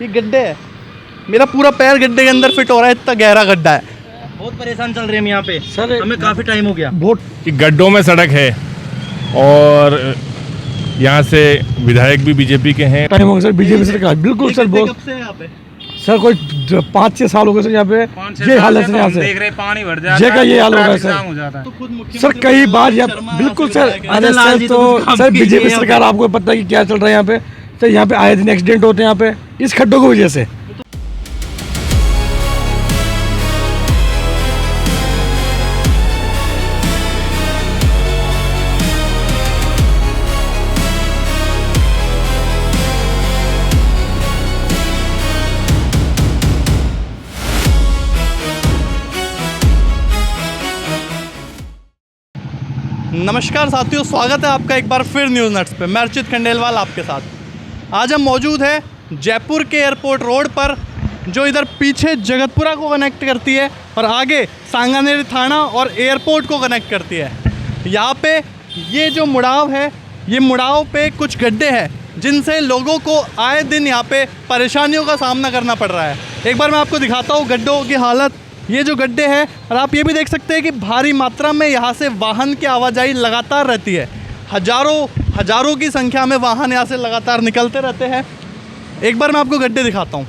ये गड्ढे है, मेरा पूरा पैर गड्ढे के अंदर फिट हो रहा है, इतना गहरा गड्ढा है। बहुत परेशान चल रहे हैं हम यहाँ पे सर, हमें काफ़ी टाइम हो गया। बहुत गड्ढों में सड़क है और यहाँ से विधायक भी बीजेपी के हैं। टाइम हो गया सर, बीजेपी सरकार बिल्कुल सर। बहुत कब से है यहाँ पे सर, कोई 5-6 साल हो गए सर यहाँ पे। ये हालत है यहाँ से, देख रहे पानी भर जाता ये का ये हाल हो रहा है सर। तो खुद मुख्यमंत्री सर कई बार बिल्कुल सर। अरे सर तो सर बीजेपी सरकार, आपको पता है कि क्या चल रहा है यहाँ पे सर। यहाँ पे आए दिन एक्सीडेंट होते हैं यहाँ पे इस खड्डों की वजह से। नमस्कार साथियों, स्वागत है आपका एक बार फिर न्यूज़ नट्स पे। मैं अर्चित खंडेलवाल आपके साथ। आज हम मौजूद है जयपुर के एयरपोर्ट रोड पर, जो इधर पीछे जगतपुरा को कनेक्ट करती है और आगे सांगानेर थाना और एयरपोर्ट को कनेक्ट करती है। यहाँ पे ये जो मुड़ाव है, ये मुड़ाव पे कुछ गड्ढे हैं जिनसे लोगों को आए दिन यहाँ पे परेशानियों का सामना करना पड़ रहा है। एक बार मैं आपको दिखाता हूँ गड्ढों की हालत। ये जो गड्ढे हैं, और आप ये भी देख सकते हैं कि भारी मात्रा में यहाँ से वाहन की आवाजाही लगातार रहती है। हजारों की संख्या में वाहन यहाँ से लगातार निकलते रहते हैं। एक बार मैं आपको गड्ढे दिखाता हूँ।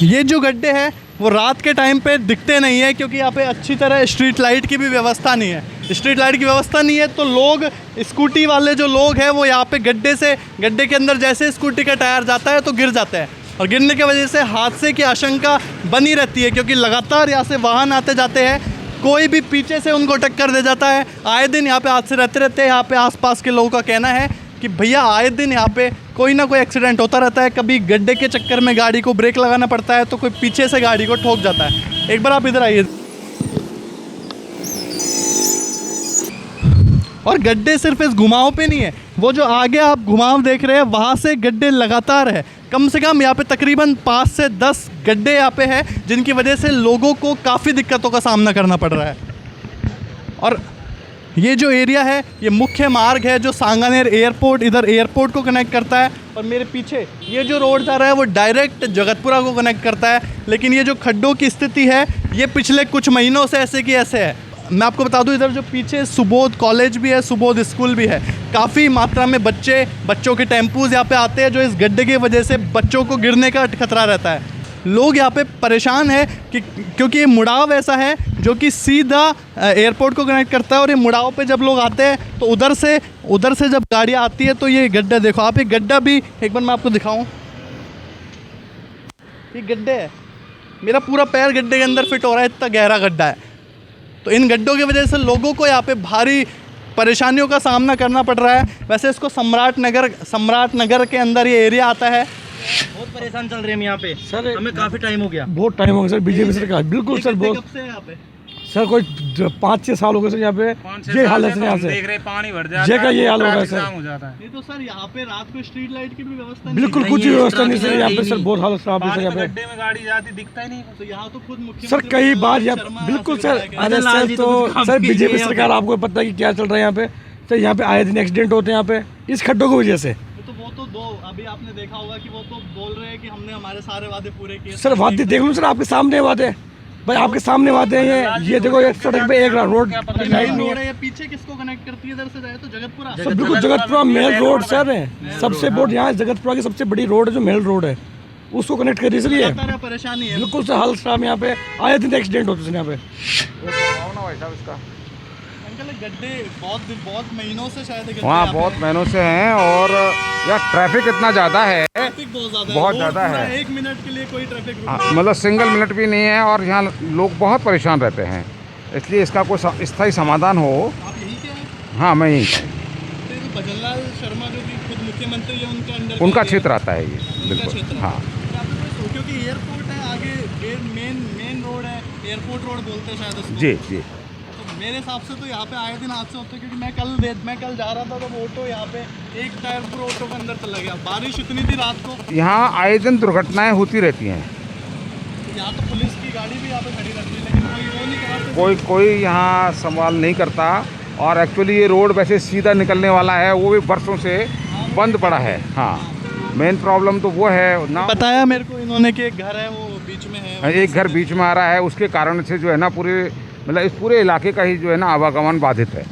ये जो गड्ढे हैं वो रात के टाइम पे दिखते नहीं है, क्योंकि यहाँ पे अच्छी तरह स्ट्रीट लाइट की भी व्यवस्था नहीं है। स्ट्रीट लाइट की व्यवस्था नहीं है तो लोग, स्कूटी वाले जो लोग हैं, वो यहाँ पे गड्ढे के अंदर जैसे स्कूटी का टायर जाता है तो गिर जाते हैं, और गिरने की वजह से हादसे की आशंका बनी रहती है, क्योंकि लगातार यहाँ से वाहन आते जाते हैं। कोई भी पीछे से उनको टक्कर दे जाता है। आए दिन यहाँ पे हादसे रहते हैं। यहाँ पे आसपास के लोगों का कहना है कि भैया आए दिन यहाँ पे कोई ना कोई एक्सीडेंट होता रहता है। कभी गड्ढे के चक्कर में गाड़ी को ब्रेक लगाना पड़ता है तो कोई पीछे से गाड़ी को ठोक जाता है। एक बार आप इधर आइए। और गड्ढे सिर्फ इस घुमाव पे नहीं है, वो जो आगे आप घुमाव देख रहे हैं वहाँ से गड्ढे लगातार है। कम से कम यहाँ पे तकरीबन 5 से 10 गड्ढे यहाँ पे हैं, जिनकी वजह से लोगों को काफ़ी दिक्कतों का सामना करना पड़ रहा है। और ये जो एरिया है, ये मुख्य मार्ग है जो सांगानेर एयरपोर्ट, इधर एयरपोर्ट को कनेक्ट करता है। और मेरे पीछे ये जो रोड जा रहा है वो डायरेक्ट जगतपुरा को कनेक्ट करता है। लेकिन ये जो खड्डों की स्थिति है, ये पिछले कुछ महीनों से ऐसे की ऐसे है। मैं आपको बता दूं, इधर जो पीछे सुबोध कॉलेज भी है, सुबोध स्कूल भी है। काफ़ी मात्रा में बच्चों के टेम्पूज़ यहाँ पे आते हैं, जो इस गड्ढे की वजह से बच्चों को गिरने का खतरा रहता है। लोग यहाँ पे परेशान हैं क्योंकि ये मुड़ाव ऐसा है जो कि सीधा एयरपोर्ट को कनेक्ट करता है। और ये मुड़ाव पे जब लोग आते हैं तो उधर से जब गाड़ियाँ आती है तो ये गड्ढा देखो आप। ये गड्ढा भी एक बार मैं आपको दिखाऊँ, ये गड्ढे है, मेरा पूरा पैर गड्ढे के अंदर फिट हो रहा है, इतना गहरा गड्ढा है। तो इन गड्ढों की वजह से लोगों को यहाँ पे भारी परेशानियों का सामना करना पड़ रहा है। वैसे इसको सम्राट नगर के अंदर ये एरिया आता है। बहुत परेशान चल रहे हैं हम यहाँ पे सर, हमें काफ़ी टाइम हो गया। बहुत टाइम हो गया सर, बीजेपी सरकार बिल्कुल सर। बहुत कब से है यहाँ पे सर, कोई 5-6 साल हो गए सर यहाँ पे। ये हालत है यहाँ से, देख रहे पानी भर जाता ये का ये हाल हो रहा है सर। नहीं तो सर यहाँ पे रात को स्ट्रीट लाइट की भी व्यवस्था नहीं बिल्कुल कुछ व्यवस्था नहीं सर यहाँ पे सर। बहुत हालत खराब है सर यहाँ पे। गड्ढे में गाड़ी जाती दिखता ही नहीं। तो यहाँ तो खुद मुख्यमंत्री सर कई बार बिल्कुल सर। अरे सर तो सर बीजेपी सरकार, आपको पता है कि क्या चल रहा है यहाँ पे सर। यहाँ पे आए दिन एक्सीडेंट होते हैं यहाँ पे इस खड्डों की वजह से। तो वो तो अभी आपने देखा होगा कि वो तो बोल रहे हैं कि हमने हमारे सारे वादे पूरे किए। सर वादे देख लो सर, आपके सामने वादे भाई, आपके सामने वादे हैं। ये देखो, एक सड़क पे एक रोड है, पीछे किसको कनेक्ट करती है? इधर से जाए तो जगतपुरा सर, बिल्कुल जगतपुरा मेन रोड सर है। सबसे बड़ी यहाँ जगतपुरा की सबसे बड़ी रोड है जो मेन रोड है, उसको कनेक्ट कर रही है। परेशानी है बिल्कुल सर, हाल खराब। यहाँ पे आए दिन एक्सीडेंट होते हैं यहाँ पे। गड्ढे बहुत महीनों से शायद वहाँ बहुत महीनों से हैं, और यार ट्रैफिक इतना ज़्यादा है, बहुत ज़्यादा है। 1 मिनट के लिए कोई ट्रैफिक मतलब सिंगल मिनट भी नहीं है, और यहाँ लोग बहुत परेशान रहते हैं। इसलिए इसका कोई स्थायी समाधान हो। आप यहीं के हैं? हाँ, मैं यहीं। भजनलाल शर्मा जो कि खुद मुख्यमंत्री है, उनका अंडर उनका क्षेत्र आता है ये। बिल्कुल हाँ, क्योंकि एयरपोर्ट है आगे, मेन रोड है, एयरपोर्ट रोड बोलते हैं शायद उसको। जी जी। मेरे हिसाब से तो यहाँ पे आए दिन हादसे होते हैं, क्योंकि मैं कल जा रहा था तो ऑटो यहाँ पे एक टायर पूरा ऑटो के अंदर चला गया। बारिश इतनी थी रात को। यहाँ आए दिन दुर्घटनाएं होती रहती हैं। यहाँ तो पुलिस की गाड़ी भी यहाँ पे खड़ी रहती है, लेकिन कोई वो नहीं कराते। कोई यहाँ सवाल नहीं करता। और एक्चुअली ये रोड वैसे सीधा निकलने वाला है, वो भी बरसों से बंद पड़ा है। हाँ, मेन प्रॉब्लम तो वो है ना। बताया मेरे को इन्होंने कि एक घर है वो बीच में है, एक घर बीच में आ रहा है, उसके कारण से जो है ना पूरे मतलब इस पूरे इलाके का ही जो है ना आवागमन बाधित है।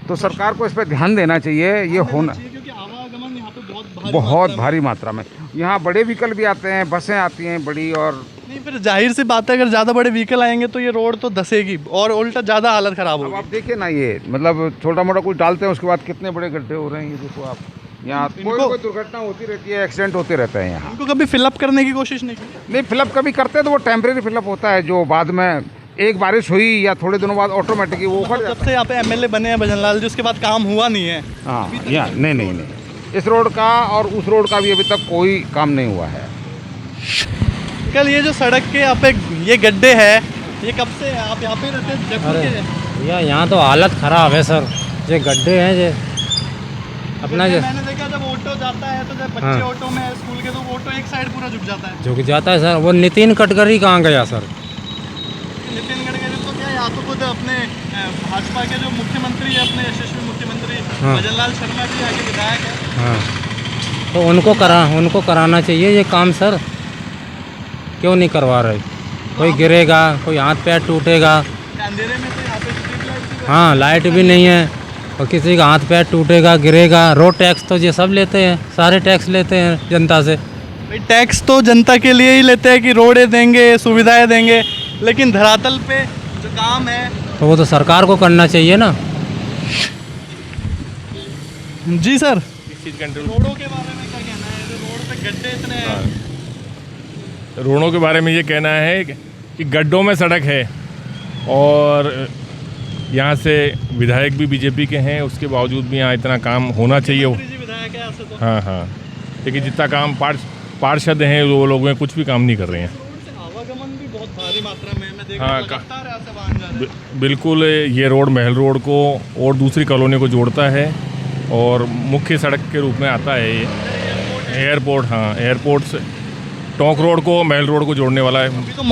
तो सरकार को इस पर ध्यान देना चाहिए, ये होना क्योंकि आवागमन यहाँ पे बहुत भारी मात्रा में। यहाँ बड़े व्हीकल भी आते हैं, बसें आती हैं बड़ी, और नहीं फिर जाहिर सी बात है अगर ज़्यादा बड़े व्हीकल आएंगे तो ये रोड तो धसेगी और उल्टा ज़्यादा हालत ख़राब अब होगी। आप देखिए ना, ये मतलब छोटा मोटा कुछ डालते हैं उसके बाद कितने बड़े गड्ढे हो रहे हैं। ये देखो आप, यहाँ कोई दुर्घटना होती रहती है, एक्सीडेंट होते रहते हैं यहाँ। इनको कभी फिलअप करने की कोशिश नहीं की? नहीं, फिलअप कभी करते हैं तो वो टेम्परेरी फिलअप होता है, जो बाद में एक बारिश हुई या थोड़े दिनों बाद ऑटोमेटिकली वो उखड़ जब जाता से यहाँ पे एमएलए बने हैं भजन लाल जी उसके बाद काम हुआ नहीं है। है। हाँ, यहाँ नहीं, इस रोड का और उस रोड का भी अभी तक कोई काम नहीं हुआ है। कल ये जो सड़क के यहाँ पे ये गड्ढे है, ये कब से आप यहाँ पे रहते हैं? जयपुर के हैं? भैया यहाँ तो हालत ख़राब है सर, ये गड्ढे हैं ये अपना जो मैंने देखा जब ऑटो जाता है तो जब बच्चे हाँ। ऑटो में स्कूल के तो वो ऑटो एक साइड पूरा झुक जाता है। झुक जाता है सर। वो नितिन गडकरी कहाँ गया सर? नितिन गडकरी तो क्या यहाँ तो खुद अपने भाजपा के जो मुख्यमंत्री है, अपने यशस्वी मुख्यमंत्री हाँ। भजन लाल शर्मा जी आगे विधायक है। हाँ, तो उनको कराना चाहिए ये काम सर, क्यों नहीं करवा रहे? कोई गिरेगा, कोई हाथ पैर टूटेगा। अंधेरे में तो यहाँ पे स्ट्रीट लाइट भी हाँ, लाइट भी नहीं है और किसी का हाथ पैर टूटेगा, गिरेगा। रोड टैक्स तो ये सब लेते हैं, सारे टैक्स लेते हैं जनता से। भाई टैक्स तो जनता के लिए ही लेते हैं कि रोडें देंगे, सुविधाएं देंगे, लेकिन धरातल पे जो काम है तो वो तो सरकार को करना चाहिए ना। जी सर, इस चीज़ कंट्रोल रोडों के बारे में क्या कहना है? जो रोड पे गड्ढे इतने हैं। रोडों के बारे में ये कहना है कि गड्ढों में सड़क है और यहाँ से विधायक भी बीजेपी के हैं, उसके बावजूद भी यहाँ इतना काम होना चाहिए। जी विधायक है यहाँ से तो। हाँ, लेकिन जितना काम पार्षद हैं वो लोग हैं कुछ भी काम नहीं कर रहे हैं। रोड से आवागमन भी बहुत भारी मात्रा में है, मैं देख हाँ, रहा हूँ लगातार यहाँ से वाहन जा रहे हैं। बिल्कुल, ये रोड महल रोड को और दूसरी कॉलोनी को जोड़ता है और मुख्य सड़क के रूप में आता है ये एयरपोर्ट। हाँ, एयरपोर्ट से टोंक रोड को महल रोड को जोड़ने वाला है। अभी तो